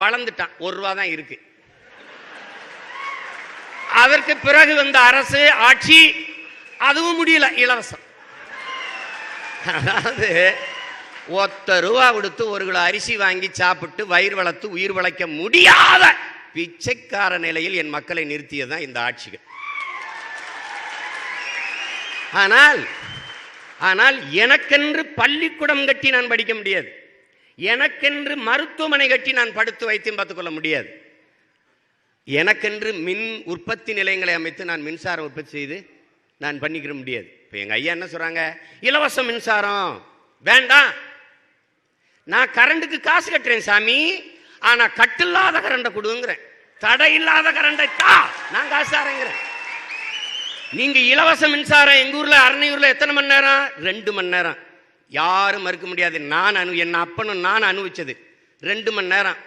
வளர்ந்துட்டான். 1 ரூபா தான் இருக்கு. அதற்கு பிறகு வந்த அரசு ஆட்சி, அதுவும் முடியல, இலவசம். அதாவது ₹1 கொடுத்து 1 கிலோ அரிசி வாங்கி சாப்பிட்டு வயிறு வளர்த்து உயிர் வளைக்க முடியாத பிச்சைக்கார நிலையில் என் மக்களை நிறுத்தியதான் இந்த ஆட்சிகள். ஆனால் எனக்கென்று பள்ளிக்கூடம் கட்டி நான் படிக்க முடியாது, எனக்கென்று மருத்துவமனை கட்டி நான் படுத்து வைத்தியம் பார்த்துக் கொள்ள முடியாது, எனக்கென்று மின் உற்பத்தி நிலையங்களை அமைத்து நான் மின்சாரம் உற்பத்தி செய்து நான் பண்ணிக்கிற முடியாது. இப்போ எங்கள் ஐயா என்ன சொல்கிறாங்க, இலவச மின்சாரம் வேண்டாம், நான் கரண்ட்டுக்கு காசு கட்டுறேன் சாமி, ஆனால் கட்டில்லாத கரண்டை கொடுங்கிறேன், தடை இல்லாத கரண்டை தான் நான் காசு தரேங்கிறேன். நீங்க இலவச மின்சாரம் எங்க ஊர்ல அரணையூர்ல எத்தனை மணி நேரம்? 2 மணி நேரம். யாரும் மறுக்க முடியாது. என் அப்பனும் நான் அனுபவிச்சது 2 மணி நேரம்.